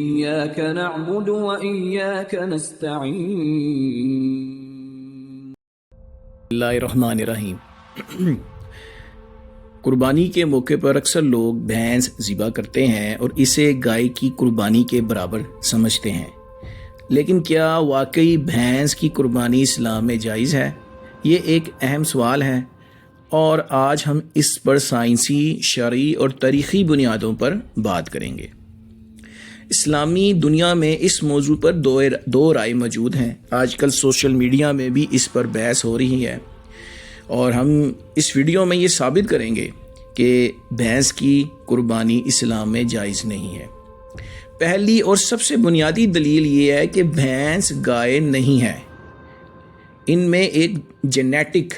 إياك نعبد وإياك نستعين اللہ الرحمن الرحیم۔ قربانی کے موقع پر اکثر لوگ بھینس ذبح کرتے ہیں اور اسے گائے کی قربانی کے برابر سمجھتے ہیں، لیکن کیا واقعی بھینس کی قربانی اسلام میں جائز ہے؟ یہ ایک اہم سوال ہے، اور آج ہم اس پر سائنسی، شرعی اور تاریخی بنیادوں پر بات کریں گے۔ اسلامی دنیا میں اس موضوع پر دو رائے موجود ہیں۔ آج کل سوشل میڈیا میں بھی اس پر بحث ہو رہی ہے، اور ہم اس ویڈیو میں یہ ثابت کریں گے کہ بھینس کی قربانی اسلام میں جائز نہیں ہے۔ پہلی اور سب سے بنیادی دلیل یہ ہے کہ بھینس گائے نہیں ہے۔ ان میں ایک جینیٹک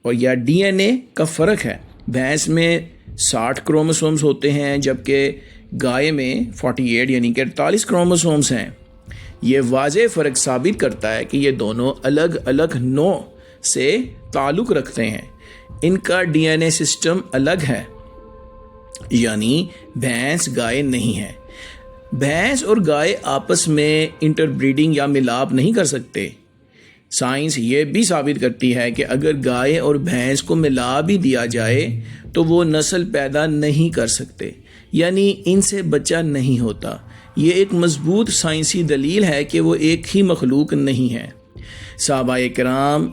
اور یا ڈی این اے کا فرق ہے۔ بھینس میں 60 کروموسومز ہوتے ہیں، جبکہ گائے میں 48 یعنی کہ 48 کروموسومز ہیں۔ یہ واضح فرق ثابت کرتا ہے کہ یہ دونوں الگ الگ نوع سے تعلق رکھتے ہیں، ان کا ڈی این اے سسٹم الگ ہے، یعنی بھینس گائے نہیں ہے۔ بھینس اور گائے آپس میں انٹر بریڈنگ یا ملاپ نہیں کر سکتے۔ سائنس یہ بھی ثابت کرتی ہے کہ اگر گائے اور بھینس کو ملا بھی دیا جائے تو وہ نسل پیدا نہیں کر سکتے، یعنی ان سے بچہ نہیں ہوتا۔ یہ ایک مضبوط سائنسی دلیل ہے کہ وہ ایک ہی مخلوق نہیں ہے۔ صحابہ کرام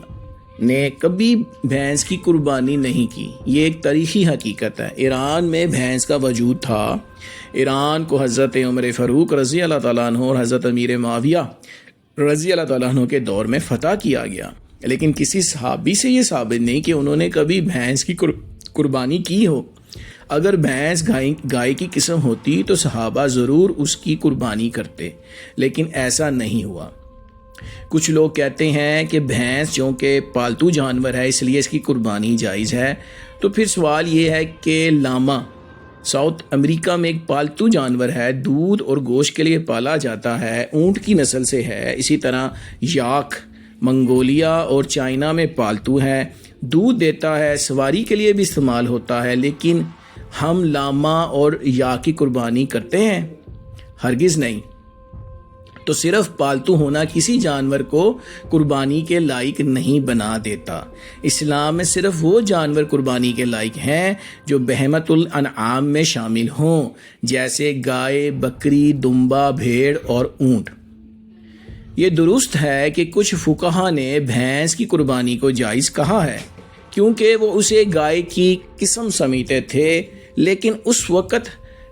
نے کبھی بھینس کی قربانی نہیں کی، یہ ایک تاریخی حقیقت ہے۔ ایران میں بھینس کا وجود تھا۔ ایران کو حضرت عمر فاروق رضی اللہ تعالیٰ عنہ اور حضرت امیر معاویہ رضی اللہ تعالیٰ عنہ کے دور میں فتح کیا گیا، لیکن کسی صحابی سے یہ ثابت نہیں کہ انہوں نے کبھی بھینس کی قربانی کی ہو۔ اگر بھینس گائے کی قسم ہوتی تو صحابہ ضرور اس کی قربانی کرتے، لیکن ایسا نہیں ہوا۔ کچھ لوگ کہتے ہیں کہ بھینس چونکہ پالتو جانور ہے اس لیے اس کی قربانی جائز ہے، تو پھر سوال یہ ہے کہ لاما ساؤتھ امریکہ میں ایک پالتو جانور ہے، دودھ اور گوشت کے لیے پالا جاتا ہے، اونٹ کی نسل سے ہے۔ اسی طرح یاک منگولیا اور چائنا میں پالتو ہے، دودھ دیتا ہے، سواری کے لیے بھی استعمال ہوتا ہے، لیکن ہم لاما اور یاک کی قربانی کرتے ہیں؟ ہرگز نہیں۔ تو صرف پالتو ہونا کسی جانور کو قربانی کے لائق نہیں بنا دیتا۔ اسلام میں صرف وہ جانور قربانی کے لائق ہیں جو بہیمۃ الانعام میں شامل ہوں، جیسے گائے، بکری، دمبا، بھیڑ اور اونٹ۔ یہ درست ہے کہ کچھ فقہا نے بھینس کی قربانی کو جائز کہا ہے، کیونکہ وہ اسے گائے کی قسم سمجھتے تھے، لیکن اس وقت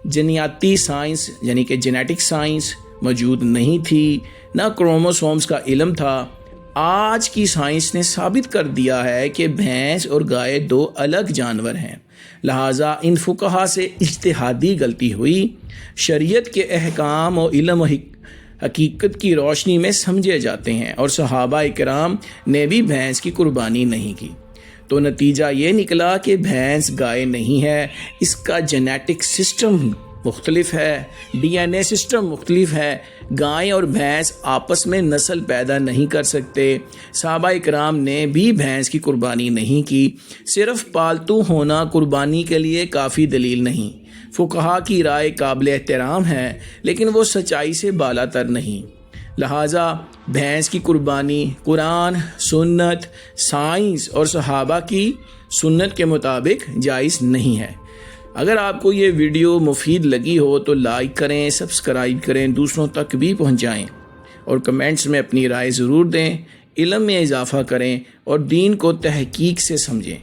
جینیاتی سائنس یعنی کہ جینیٹک سائنس موجود نہیں تھی، نہ کروموسومز کا علم تھا۔ آج کی سائنس نے ثابت کر دیا ہے کہ بھینس اور گائے دو الگ جانور ہیں، لہٰذا ان فقہا سے اجتہادی غلطی ہوئی، شریعت کے احکام اور علم و حقیقت کی روشنی میں سمجھے جاتے ہیں، اور صحابہ کرام نے بھی بھینس کی قربانی نہیں کی۔ تو نتیجہ یہ نکلا کہ بھینس گائے نہیں ہے، اس کا جینیٹک سسٹم مختلف ہے، ڈی این اے سسٹم مختلف ہے۔ گائے اور بھینس آپس میں نسل پیدا نہیں کر سکتے۔ صحابہ کرام نے بھی بھینس کی قربانی نہیں کی۔ صرف پالتو ہونا قربانی کے لیے کافی دلیل نہیں۔ فقہا کی رائے قابل احترام ہے، لیکن وہ سچائی سے بالا تر نہیں۔ لہٰذا بھینس کی قربانی قرآن، سنت، سائنس اور صحابہ کی سنت کے مطابق جائز نہیں ہے۔ اگر آپ کو یہ ویڈیو مفید لگی ہو تو لائک کریں، سبسکرائب کریں، دوسروں تک بھی پہنچائیں، اور کمنٹس میں اپنی رائے ضرور دیں۔ علم میں اضافہ کریں اور دین کو تحقیق سے سمجھیں۔